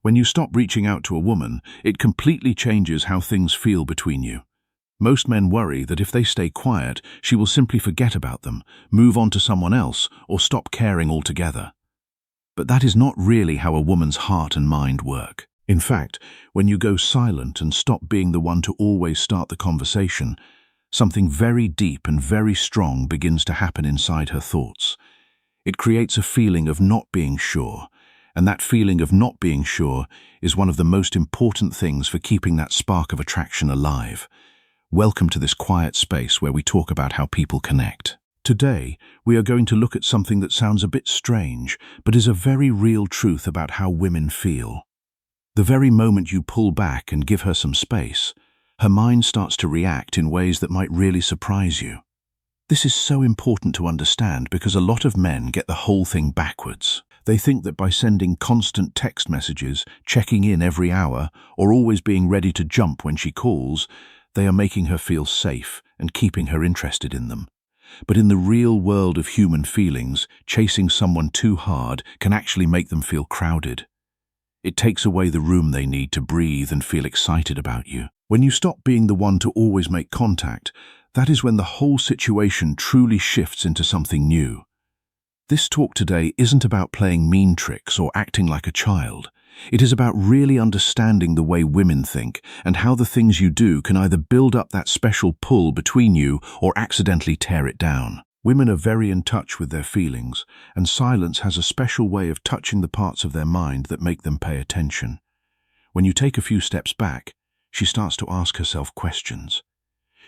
When you stop reaching out to a woman, it completely changes how things feel between you. Most men worry that if they stay quiet, she will simply forget about them, move on to someone else, or stop caring altogether. But that is not really how a woman's heart and mind work. In fact, when you go silent and stop being the one to always start the conversation, something very deep and very strong begins to happen inside her thoughts. It creates a feeling of not being sure, and that feeling of not being sure is one of the most important things for keeping that spark of attraction alive. Welcome to this quiet space where we talk about how people connect. Today, we are going to look at something that sounds a bit strange, but is a very real truth about how women feel. The very moment you pull back and give her some space, her mind starts to react in ways that might really surprise you. This is so important to understand because a lot of men get the whole thing backwards. They think that by sending constant text messages, checking in every hour, or always being ready to jump when she calls, they are making her feel safe and keeping her interested in them. But in the real world of human feelings, chasing someone too hard can actually make them feel crowded. It takes away the room they need to breathe and feel excited about you. When you stop being the one to always make contact, that is when the whole situation truly shifts into something new. This talk today isn't about playing mean tricks or acting like a child. It is about really understanding the way women think and how the things you do can either build up that special pull between you or accidentally tear it down. Women are very in touch with their feelings, and silence has a special way of touching the parts of their mind that make them pay attention. When you take a few steps back, she starts to ask herself questions.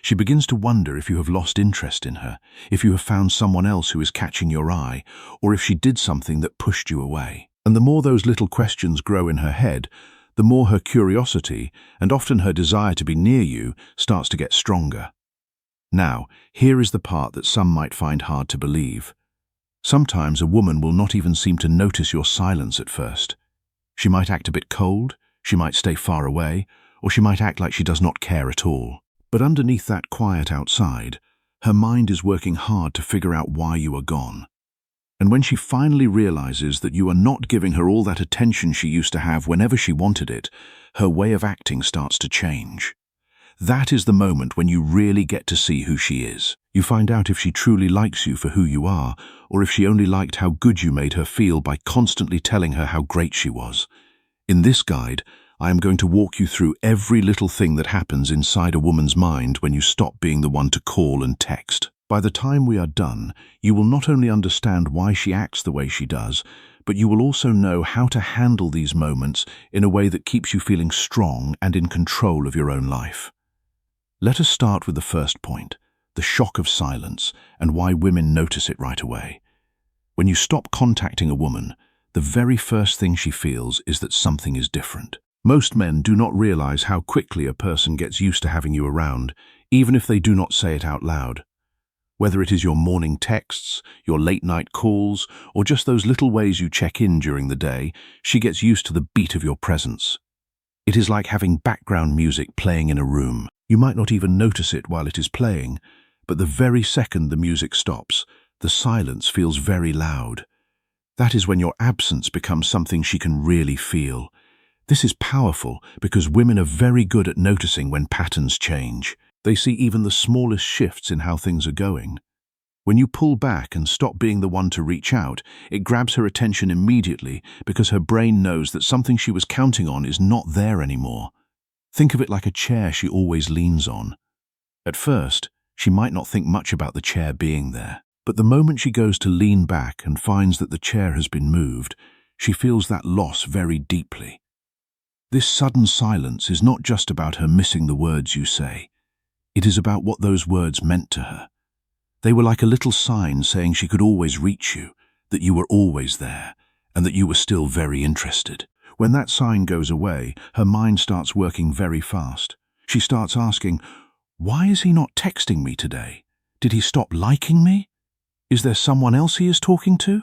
She begins to wonder if you have lost interest in her, if you have found someone else who is catching your eye, or if she did something that pushed you away. And the more those little questions grow in her head, the more her curiosity, and often her desire to be near you, starts to get stronger. Now, here is the part that some might find hard to believe. Sometimes a woman will not even seem to notice your silence at first. She might act a bit cold, she might stay far away, or she might act like she does not care at all. But underneath that quiet outside, her mind is working hard to figure out why you are gone. And when she finally realizes that you are not giving her all that attention she used to have whenever she wanted it, her way of acting starts to change. That is the moment when you really get to see who she is. You find out if she truly likes you for who you are, or if she only liked how good you made her feel by constantly telling her how great she was. In this guide, I am going to walk you through every little thing that happens inside a woman's mind when you stop being the one to call and text. By the time we are done, you will not only understand why she acts the way she does, but you will also know how to handle these moments in a way that keeps you feeling strong and in control of your own life. Let us start with the first point, the shock of silence, and why women notice it right away. When you stop contacting a woman, the very first thing she feels is that something is different. Most men do not realize how quickly a person gets used to having you around, even if they do not say it out loud. Whether it is your morning texts, your late-night calls, or just those little ways you check in during the day, she gets used to the beat of your presence. It is like having background music playing in a room. You might not even notice it while it is playing, but the very second the music stops, the silence feels very loud. That is when your absence becomes something she can really feel. This is powerful because women are very good at noticing when patterns change. They see even the smallest shifts in how things are going. When you pull back and stop being the one to reach out, it grabs her attention immediately because her brain knows that something she was counting on is not there anymore. Think of it like a chair she always leans on. At first, she might not think much about the chair being there, but the moment she goes to lean back and finds that the chair has been moved, she feels that loss very deeply. This sudden silence is not just about her missing the words you say. It is about what those words meant to her. They were like a little sign saying she could always reach you, that you were always there, and that you were still very interested. When that sign goes away, her mind starts working very fast. She starts asking, why is he not texting me today? Did he stop liking me? Is there someone else he is talking to?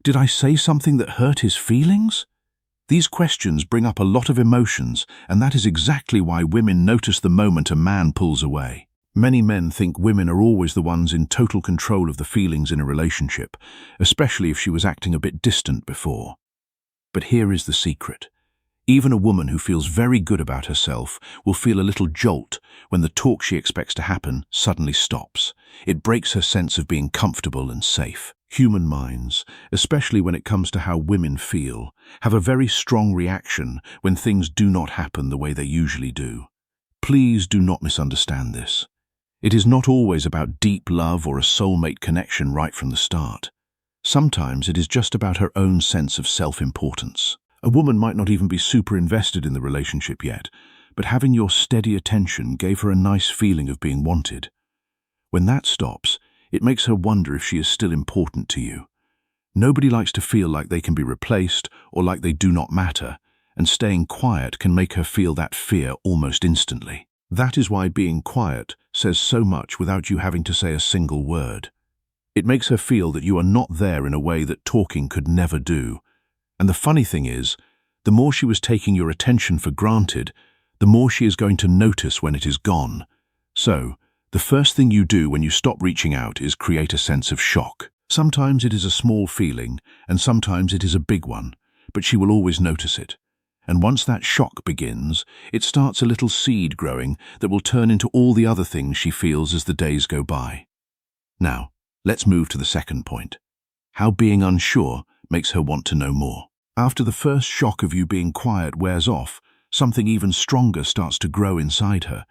Did I say something that hurt his feelings? These questions bring up a lot of emotions, and that is exactly why women notice the moment a man pulls away. Many men think women are always the ones in total control of the feelings in a relationship, especially if she was acting a bit distant before. But here is the secret. Even a woman who feels very good about herself will feel a little jolt when the talk she expects to happen suddenly stops. It breaks her sense of being comfortable and safe. Human minds, especially when it comes to how women feel, have a very strong reaction when things do not happen the way they usually do. Please do not misunderstand this. It is not always about deep love or a soulmate connection right from the start. Sometimes it is just about her own sense of self-importance. A woman might not even be super invested in the relationship yet, but having your steady attention gave her a nice feeling of being wanted. When that stops, it makes her wonder if she is still important to you. Nobody likes to feel like they can be replaced or like they do not matter, and staying quiet can make her feel that fear almost instantly. That is why being quiet says so much without you having to say a single word. It makes her feel that you are not there in a way that talking could never do. And the funny thing is, the more she was taking your attention for granted, the more she is going to notice when it is gone. So, the first thing you do when you stop reaching out is create a sense of shock. Sometimes it is a small feeling, and sometimes it is a big one, but she will always notice it. And once that shock begins, it starts a little seed growing that will turn into all the other things she feels as the days go by. Now, let's move to the second point. How being unsure makes her want to know more. After the first shock of you being quiet wears off, something even stronger starts to grow inside her.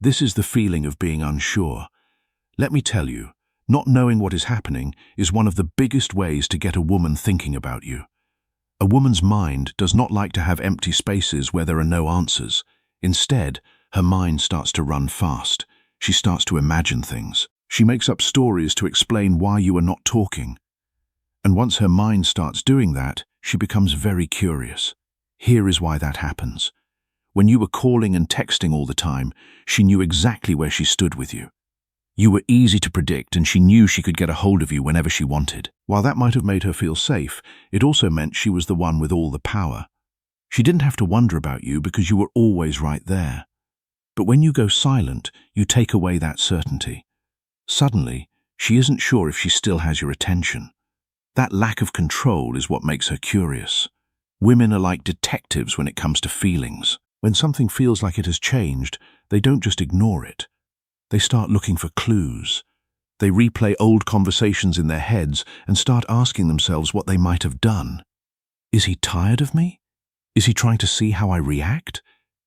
This is the feeling of being unsure. Let me tell you, not knowing what is happening is one of the biggest ways to get a woman thinking about you. A woman's mind does not like to have empty spaces where there are no answers. Instead, her mind starts to run fast. She starts to imagine things. She makes up stories to explain why you are not talking. And once her mind starts doing that, she becomes very curious. Here is why that happens. When you were calling and texting all the time, she knew exactly where she stood with you. You were easy to predict, and she knew she could get a hold of you whenever she wanted. While that might have made her feel safe, it also meant she was the one with all the power. She didn't have to wonder about you because you were always right there. But when you go silent, you take away that certainty. Suddenly, she isn't sure if she still has your attention. That lack of control is what makes her curious. Women are like detectives when it comes to feelings. When something feels like it has changed, they don't just ignore it. They start looking for clues. They replay old conversations in their heads and start asking themselves what they might have done. Is he tired of me? Is he trying to see how I react?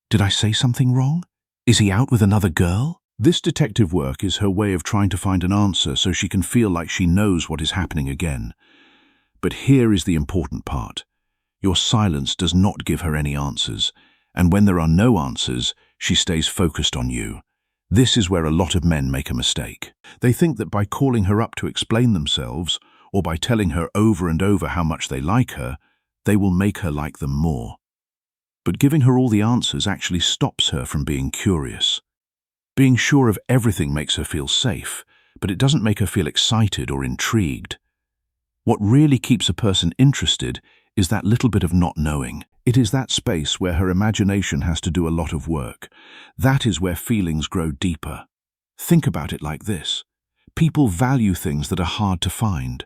Did I say something wrong? Is he out with another girl? This detective work is her way of trying to find an answer so she can feel like she knows what is happening again. But here is the important part. Your silence does not give her any answers, and when there are no answers, she stays focused on you. This is where a lot of men make a mistake. They think that by calling her up to explain themselves, or by telling her over and over how much they like her, they will make her like them more. But giving her all the answers actually stops her from being curious. Being sure of everything makes her feel safe, but it doesn't make her feel excited or intrigued. What really keeps a person interested is that little bit of not knowing. It is that space where her imagination has to do a lot of work. That is where feelings grow deeper. Think about it like this. People value things that are hard to find.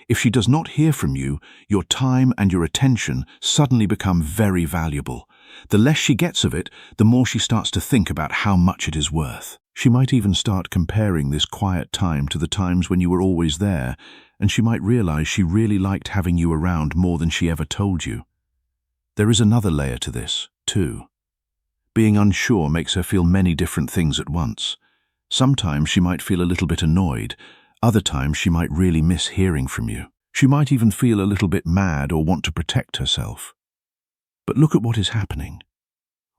If she does not hear from you, your time and your attention suddenly become very valuable. The less she gets of it, the more she starts to think about how much it is worth. She might even start comparing this quiet time to the times when you were always there, and she might realize she really liked having you around more than she ever told you. There is another layer to this, too. Being unsure makes her feel many different things at once. Sometimes she might feel a little bit annoyed. Other times she might really miss hearing from you. She might even feel a little bit mad or want to protect herself. But look at what is happening.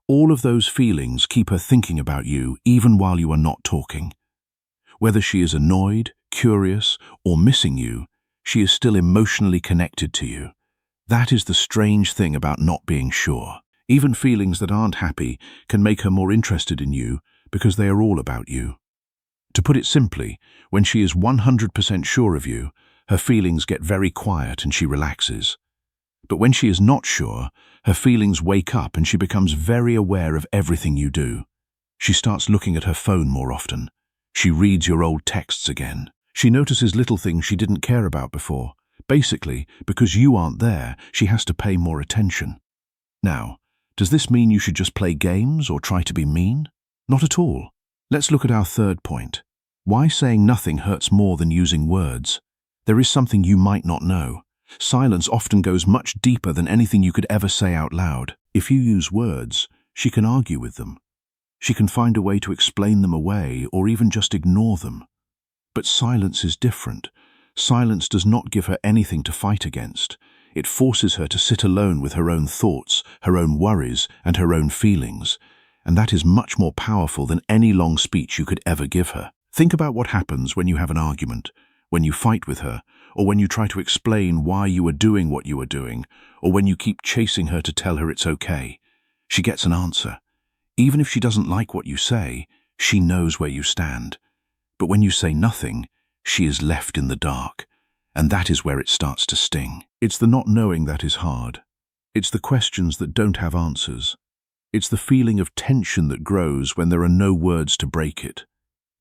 All of those feelings keep her thinking about you even while you are not talking. Whether she is annoyed, curious, or missing you, she is still emotionally connected to you. That is the strange thing about not being sure. Even feelings that aren't happy can make her more interested in you because they are all about you. To put it simply, when she is 100% sure of you, her feelings get very quiet and she relaxes. But when she is not sure, her feelings wake up and she becomes very aware of everything you do. She starts looking at her phone more often. She reads your old texts again. She notices little things she didn't care about before. Basically, because you aren't there, she has to pay more attention. Now, Does this mean you should just play games or try to be mean? Not at all. Let's look at our third point. Why saying nothing hurts more than using words. There is something you might not know. Silence often goes much deeper than anything you could ever say out loud. If you use words, she can argue with them. She can find a way to explain them away or even just ignore them. But silence is different. Silence does not give her anything to fight against. It forces her to sit alone with her own thoughts, her own worries, and her own feelings. And that is much more powerful than any long speech you could ever give her. Think about what happens when you have an argument, when you fight with her, or when you try to explain why you are doing what you are doing, or when you keep chasing her to tell her it's okay. She gets an answer. Even if she doesn't like what you say, she knows where you stand. But when you say nothing, she is left in the dark, and that is where it starts to sting. It's the not knowing that is hard. It's the questions that don't have answers. It's the feeling of tension that grows when there are no words to break it.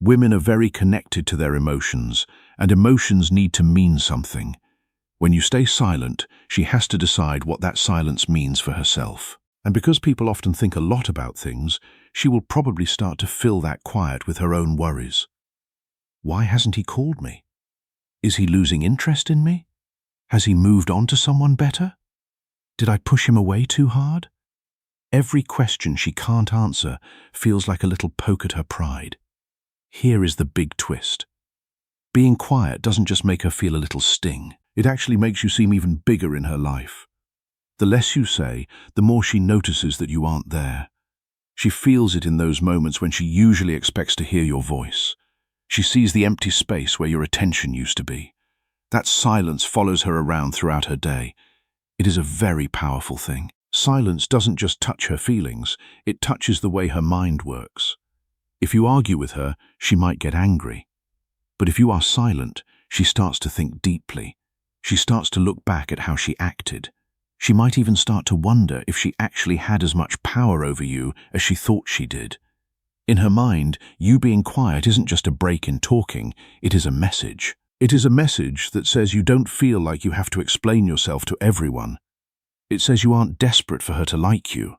Women are very connected to their emotions, and emotions need to mean something. When you stay silent, she has to decide what that silence means for herself. And because people often think a lot about things, she will probably start to fill that quiet with her own worries. Why hasn't he called me? Is he losing interest in me? Has he moved on to someone better? Did I push him away too hard? Every question she can't answer feels like a little poke at her pride. Here is the big twist. Being quiet doesn't just make her feel a little sting. It actually makes you seem even bigger in her life. The less you say, the more she notices that you aren't there. She feels it in those moments when she usually expects to hear your voice. She sees the empty space where your attention used to be. That silence follows her around throughout her day. It is a very powerful thing. Silence doesn't just touch her feelings, it touches the way her mind works. If you argue with her, she might get angry. But if you are silent, she starts to think deeply. She starts to look back at how she acted. She might even start to wonder if she actually had as much power over you as she thought she did. In her mind, you being quiet isn't just a break in talking, it is a message. It is a message that says you don't feel like you have to explain yourself to everyone. It says you aren't desperate for her to like you.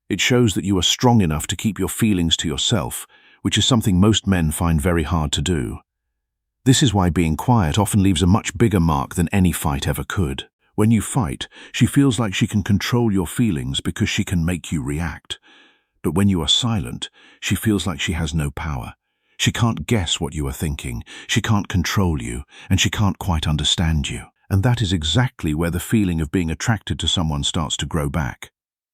It shows that you are strong enough to keep your feelings to yourself, which is something most men find very hard to do. This is why being quiet often leaves a much bigger mark than any fight ever could. When you fight, she feels like she can control your feelings because she can make you react. But when you are silent, she feels like she has no power. She can't guess what you are thinking, she can't control you, and she can't quite understand you. And that is exactly where the feeling of being attracted to someone starts to grow back.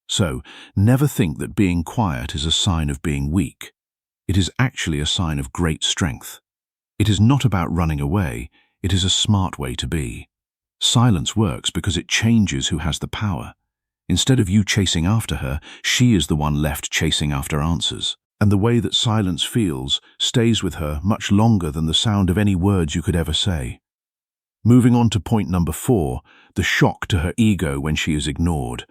So, never think that being quiet is a sign of being weak. It is actually a sign of great strength. It is not about running away, it is a smart way to be. Silence works because it changes who has the power. Instead of you chasing after her, she is the one left chasing after answers. And the way that silence feels stays with her much longer than the sound of any words you could ever say. Moving on to point number 4, the shock to her ego when she is ignored.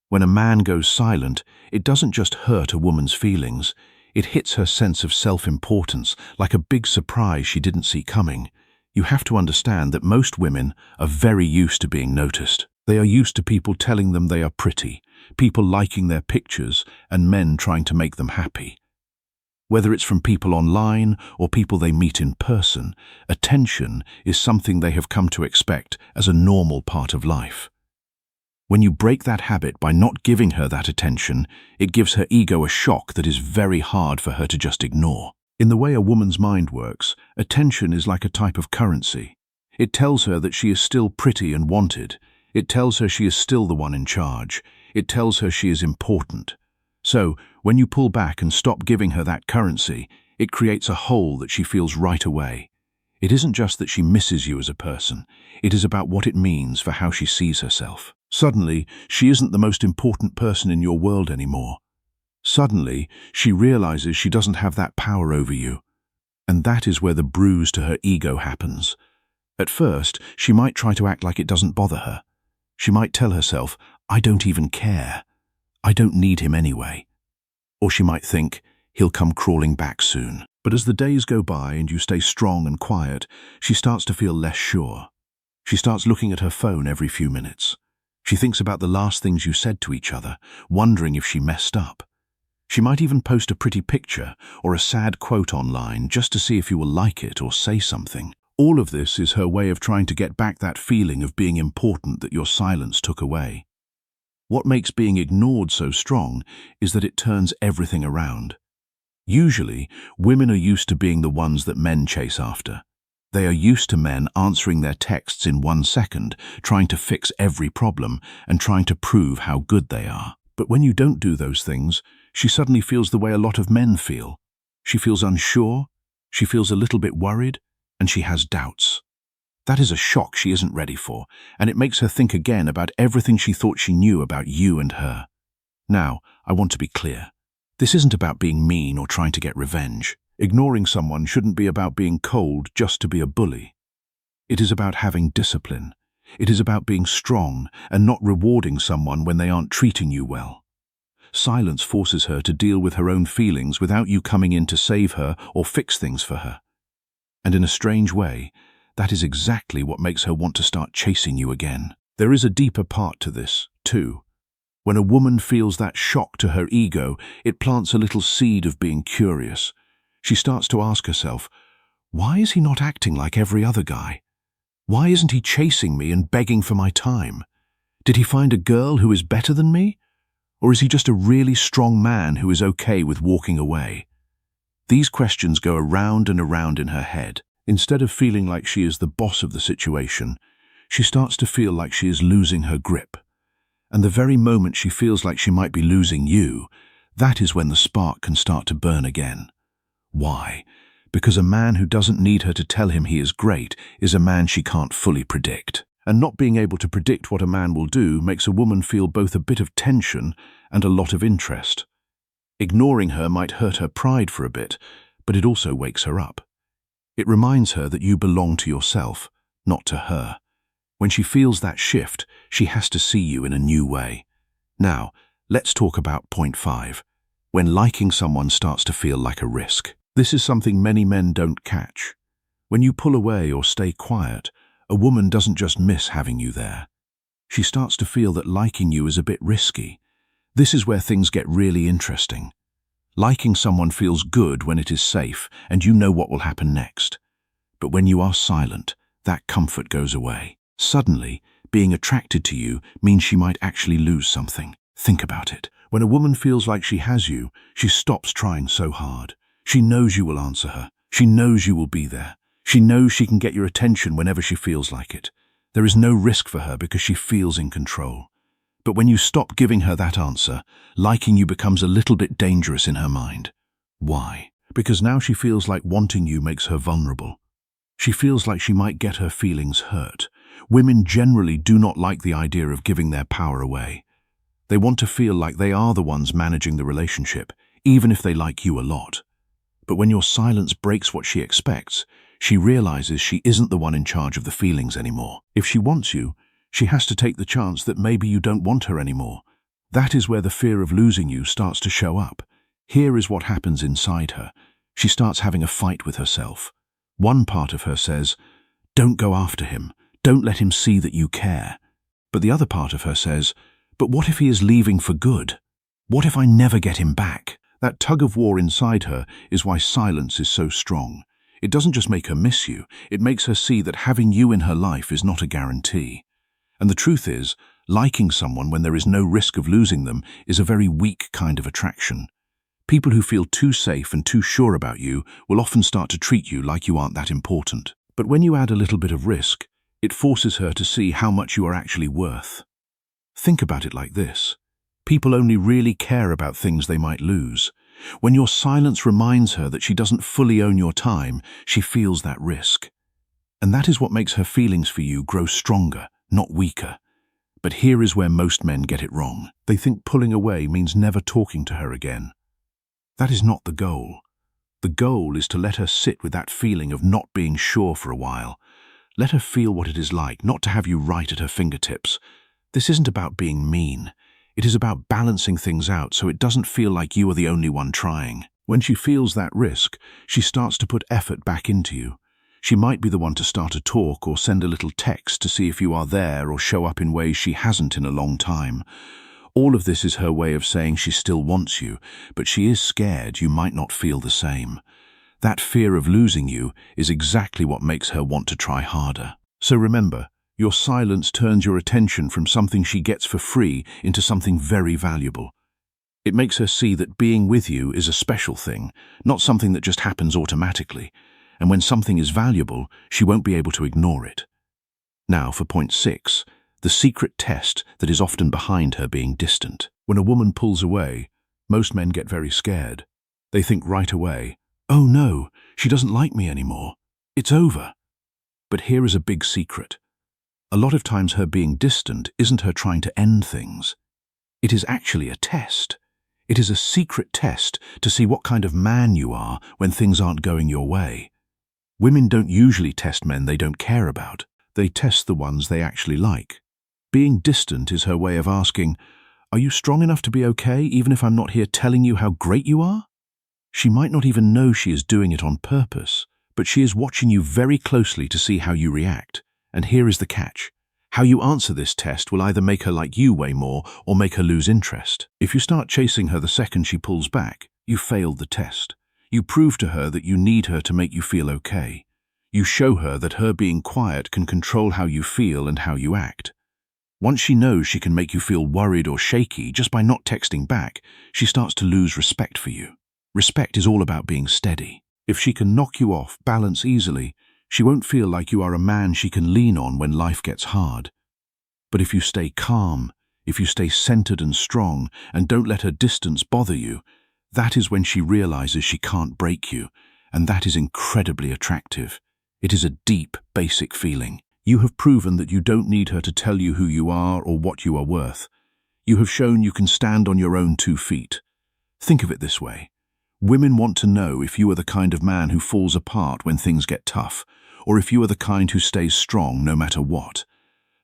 When a man goes silent, it doesn't just hurt a woman's feelings, it hits her sense of self-importance like a big surprise she didn't see coming. You have to understand that most women are very used to being noticed. They are used to people telling them they are pretty, people liking their pictures, and men trying to make them happy. Whether it's from people online or people they meet in person, attention is something they have come to expect as a normal part of life. When you break that habit by not giving her that attention, it gives her ego a shock that is very hard for her to just ignore. In the way a woman's mind works, attention is like a type of currency. It tells her that she is still pretty and wanted. It tells her she is still the one in charge. It tells her she is important. So, when you pull back and stop giving her that currency, it creates a hole that she feels right away. It isn't just that she misses you as a person, it is about what it means for how she sees herself. Suddenly, she isn't the most important person in your world anymore. Suddenly, she realizes she doesn't have that power over you. And that is where the bruise to her ego happens. At first, she might try to act like it doesn't bother her. She might tell herself, I don't even care. I don't need him anyway. Or she might think, he'll come crawling back soon. But as the days go by and you stay strong and quiet, she starts to feel less sure. She starts looking at her phone every few minutes. She thinks about the last things you said to each other, wondering if she messed up. She might even post a pretty picture or a sad quote online just to see if you will like it or say something. All of this is her way of trying to get back that feeling of being important that your silence took away. What makes being ignored so strong is that it turns everything around. Usually, women are used to being the ones that men chase after. They are used to men answering their texts in 1 second, trying to fix every problem and trying to prove how good they are. But when you don't do those things, she suddenly feels the way a lot of men feel. She feels unsure, she feels a little bit worried, and she has doubts. That is a shock she isn't ready for, and it makes her think again about everything she thought she knew about you and her. Now, I want to be clear. This isn't about being mean or trying to get revenge. Ignoring someone shouldn't be about being cold just to be a bully. It is about having discipline. It is about being strong and not rewarding someone when they aren't treating you well. Silence forces her to deal with her own feelings without you coming in to save her or fix things for her. And in a strange way, that is exactly what makes her want to start chasing you again. There is a deeper part to this, too. When a woman feels that shock to her ego, it plants a little seed of being curious. She starts to ask herself, why is he not acting like every other guy? Why isn't he chasing me and begging for my time? Did he find a girl who is better than me? Or is he just a really strong man who is okay with walking away? These questions go around and around in her head. Instead of feeling like she is the boss of the situation, she starts to feel like she is losing her grip. And the very moment she feels like she might be losing you, that is when the spark can start to burn again. Why? Because a man who doesn't need her to tell him he is great is a man she can't fully predict. And not being able to predict what a man will do makes a woman feel both a bit of tension and a lot of interest. Ignoring her might hurt her pride for a bit, but it also wakes her up. It reminds her that you belong to yourself, not to her. When she feels that shift, she has to see you in a new way. Now, let's talk about point 5, when liking someone starts to feel like a risk. This is something many men don't catch. When you pull away or stay quiet, a woman doesn't just miss having you there. She starts to feel that liking you is a bit risky. This is where things get really interesting. Liking someone feels good when it is safe and you know what will happen next. But when you are silent, that comfort goes away. Suddenly, being attracted to you means she might actually lose something. Think about it. When a woman feels like she has you, she stops trying so hard. She knows you will answer her. She knows you will be there. She knows she can get your attention whenever she feels like it. There is no risk for her because she feels in control. But when you stop giving her that answer, liking you becomes a little bit dangerous in her mind. Why? Because now she feels like wanting you makes her vulnerable. She feels like she might get her feelings hurt. Women generally do not like the idea of giving their power away. They want to feel like they are the ones managing the relationship, even if they like you a lot. But when your silence breaks what she expects, she realizes she isn't the one in charge of the feelings anymore. If she wants you, she has to take the chance that maybe you don't want her anymore. That is where the fear of losing you starts to show up. Here is what happens inside her. She starts having a fight with herself. One part of her says, "Don't go after him. Don't let him see that you care." But the other part of her says, "But what if he is leaving for good? What if I never get him back?" That tug of war inside her is why silence is so strong. It doesn't just make her miss you, it makes her see that having you in her life is not a guarantee. And the truth is, liking someone when there is no risk of losing them is a very weak kind of attraction. People who feel too safe and too sure about you will often start to treat you like you aren't that important. But when you add a little bit of risk, it forces her to see how much you are actually worth. Think about it like this. People only really care about things they might lose. When your silence reminds her that she doesn't fully own your time, she feels that risk. And that is what makes her feelings for you grow stronger, not weaker. But here is where most men get it wrong. They think pulling away means never talking to her again. That is not the goal. The goal is to let her sit with that feeling of not being sure for a while. Let her feel what it is like not to have you right at her fingertips. This isn't about being mean. It is about balancing things out so it doesn't feel like you are the only one trying. When she feels that risk, she starts to put effort back into you. She might be the one to start a talk or send a little text to see if you are there or show up in ways she hasn't in a long time. All of this is her way of saying she still wants you, but she is scared you might not feel the same. That fear of losing you is exactly what makes her want to try harder. So remember, your silence turns your attention from something she gets for free into something very valuable. It makes her see that being with you is a special thing, not something that just happens automatically. And when something is valuable, she won't be able to ignore it. Now for point 6, the secret test that is often behind her being distant. When a woman pulls away, most men get very scared. They think right away, "Oh no, she doesn't like me anymore. It's over." But here is a big secret. A lot of times her being distant isn't her trying to end things. It is actually a test. It is a secret test to see what kind of man you are when things aren't going your way. Women don't usually test men they don't care about. They test the ones they actually like. Being distant is her way of asking, "Are you strong enough to be okay even if I'm not here telling you how great you are?" She might not even know she is doing it on purpose, but she is watching you very closely to see how you react. And here is the catch. How you answer this test will either make her like you way more or make her lose interest. If you start chasing her the second she pulls back, you failed the test. You prove to her that you need her to make you feel okay. You show her that her being quiet can control how you feel and how you act. Once she knows she can make you feel worried or shaky just by not texting back, she starts to lose respect for you. Respect is all about being steady. If she can knock you off balance easily, she won't feel like you are a man she can lean on when life gets hard. But if you stay calm, if you stay centered and strong, and don't let her distance bother you, that is when she realizes she can't break you, and that is incredibly attractive. It is a deep, basic feeling. You have proven that you don't need her to tell you who you are or what you are worth. You have shown you can stand on your own 2 feet. Think of it this way. Women want to know if you are the kind of man who falls apart when things get tough, or if you are the kind who stays strong no matter what.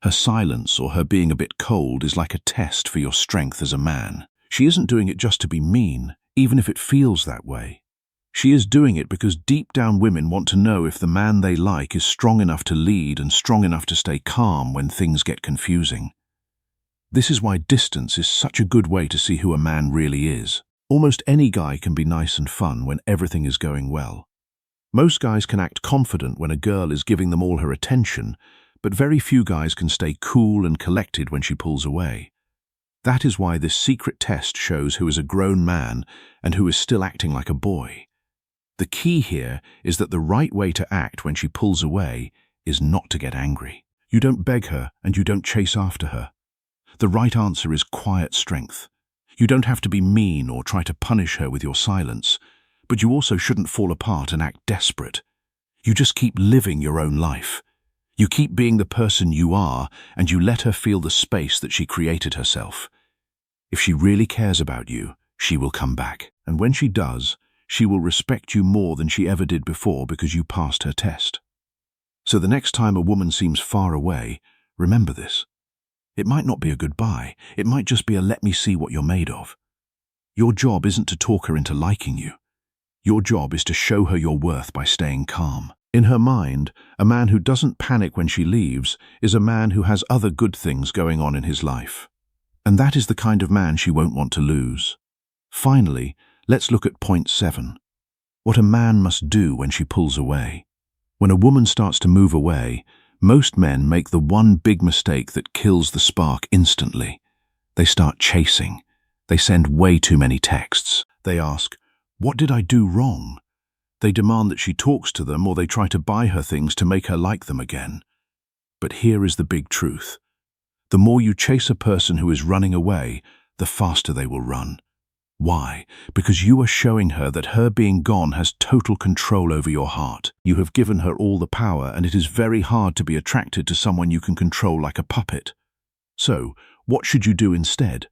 Her silence or her being a bit cold is like a test for your strength as a man. She isn't doing it just to be mean, even if it feels that way. She is doing it because deep down women want to know if the man they like is strong enough to lead and strong enough to stay calm when things get confusing. This is why distance is such a good way to see who a man really is. Almost any guy can be nice and fun when everything is going well. Most guys can act confident when a girl is giving them all her attention, but very few guys can stay cool and collected when she pulls away. That is why this secret test shows who is a grown man and who is still acting like a boy. The key here is that the right way to act when she pulls away is not to get angry. You don't beg her and you don't chase after her. The right answer is quiet strength. You don't have to be mean or try to punish her with your silence, but you also shouldn't fall apart and act desperate. You just keep living your own life. You keep being the person you are, and you let her feel the space that she created herself. If she really cares about you, she will come back. And when she does, she will respect you more than she ever did before because you passed her test. So the next time a woman seems far away, remember this. It might not be a goodbye. It might just be a let me see what you're made of. Your job isn't to talk her into liking you. Your job is to show her your worth by staying calm. In her mind, a man who doesn't panic when she leaves is a man who has other good things going on in his life. And that is the kind of man she won't want to lose. Finally, let's look at point 7. What a man must do when she pulls away. When a woman starts to move away, most men make the one big mistake that kills the spark instantly. They start chasing. They send way too many texts. They ask, "What did I do wrong?" They demand that she talks to them or they try to buy her things to make her like them again. But here is the big truth. The more you chase a person who is running away, the faster they will run. Why? Because you are showing her that her being gone has total control over your heart. You have given her all the power, and it is very hard to be attracted to someone you can control like a puppet. So, what should you do instead?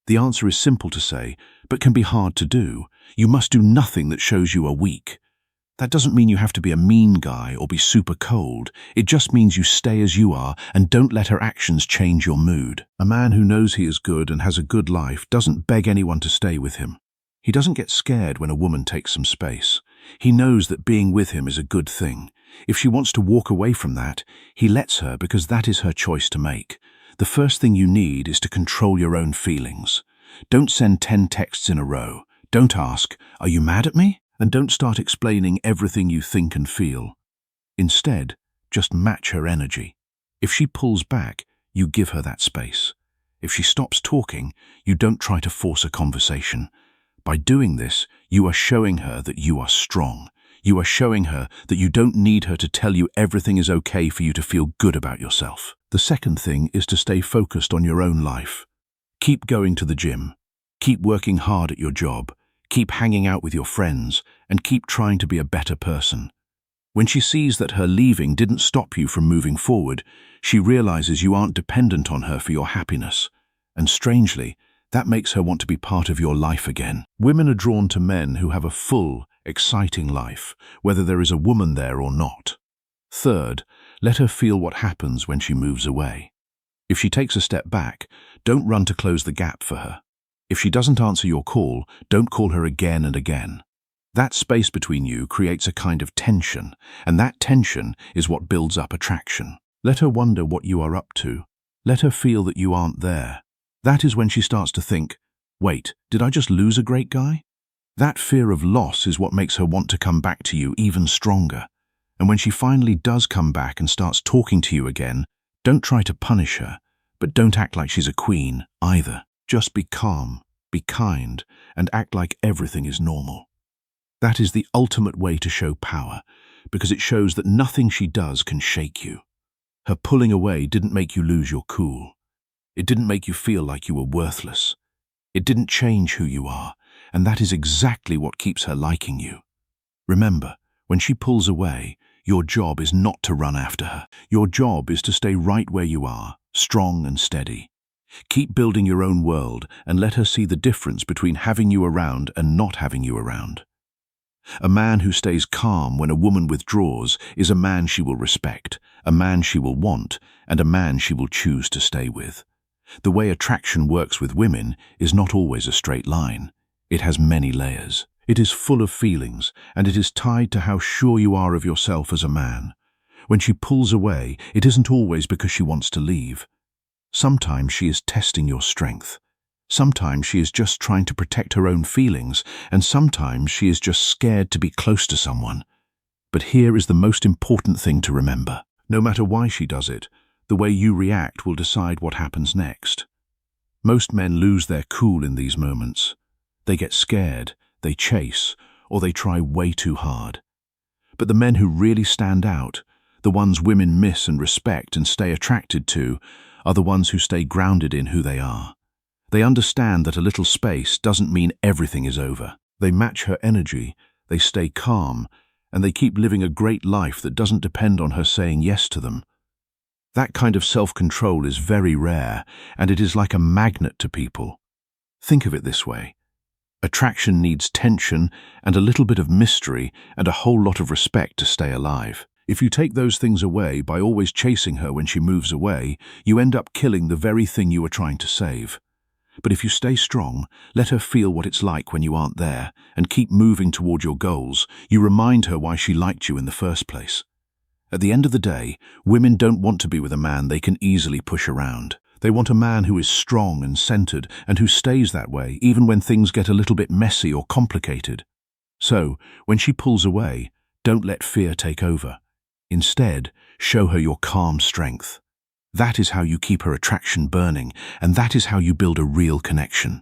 The answer is simple to say, but can be hard to do. You must do nothing that shows you are weak. That doesn't mean you have to be a mean guy or be super cold. It just means you stay as you are and don't let her actions change your mood. A man who knows he is good and has a good life doesn't beg anyone to stay with him. He doesn't get scared when a woman takes some space. He knows that being with him is a good thing. If she wants to walk away from that, he lets her because that is her choice to make. The first thing you need is to control your own feelings. Don't send 10 texts in a row. Don't ask, "Are you mad at me?" And don't start explaining everything you think and feel. Instead, just match her energy. If she pulls back, you give her that space. If she stops talking, you don't try to force a conversation. By doing this, you are showing her that you are strong. You are showing her that you don't need her to tell you everything is okay for you to feel good about yourself. The second thing is to stay focused on your own life. Keep going to the gym. Keep working hard at your job. Keep hanging out with your friends, and keep trying to be a better person. When she sees that her leaving didn't stop you from moving forward, she realizes you aren't dependent on her for your happiness. And strangely, that makes her want to be part of your life again. Women are drawn to men who have a full, exciting life, whether there is a woman there or not. Third, let her feel what happens when she moves away. If she takes a step back, don't run to close the gap for her. If she doesn't answer your call, don't call her again and again. That space between you creates a kind of tension, and that tension is what builds up attraction. Let her wonder what you are up to. Let her feel that you aren't there. That is when she starts to think, "Wait, did I just lose a great guy?" That fear of loss is what makes her want to come back to you even stronger. And when she finally does come back and starts talking to you again, don't try to punish her, but don't act like she's a queen either. Just be calm, be kind, and act like everything is normal. That is the ultimate way to show power, because it shows that nothing she does can shake you. Her pulling away didn't make you lose your cool. It didn't make you feel like you were worthless. It didn't change who you are, and that is exactly what keeps her liking you. Remember, when she pulls away, your job is not to run after her. Your job is to stay right where you are, strong and steady. Keep building your own world and let her see the difference between having you around and not having you around. A man who stays calm when a woman withdraws is a man she will respect, a man she will want, and a man she will choose to stay with. The way attraction works with women is not always a straight line. It has many layers. It is full of feelings, and it is tied to how sure you are of yourself as a man. When she pulls away, it isn't always because she wants to leave. Sometimes she is testing your strength. Sometimes she is just trying to protect her own feelings, and sometimes she is just scared to be close to someone. But here is the most important thing to remember. No matter why she does it, the way you react will decide what happens next. Most men lose their cool in these moments. They get scared, they chase, or they try way too hard. But the men who really stand out, the ones women miss and respect and stay attracted to, are the ones who stay grounded in who they are. They understand that a little space doesn't mean everything is over. They match her energy, they stay calm, and they keep living a great life that doesn't depend on her saying yes to them. That kind of self-control is very rare, and it is like a magnet to people. Think of it this way. Attraction needs tension and a little bit of mystery and a whole lot of respect to stay alive. If you take those things away by always chasing her when she moves away, you end up killing the very thing you were trying to save. But if you stay strong, let her feel what it's like when you aren't there, and keep moving toward your goals, you remind her why she liked you in the first place. At the end of the day, women don't want to be with a man they can easily push around. They want a man who is strong and centered, and who stays that way even when things get a little bit messy or complicated. So, when she pulls away, don't let fear take over. Instead, show her your calm strength. That is how you keep her attraction burning, and that is how you build a real connection.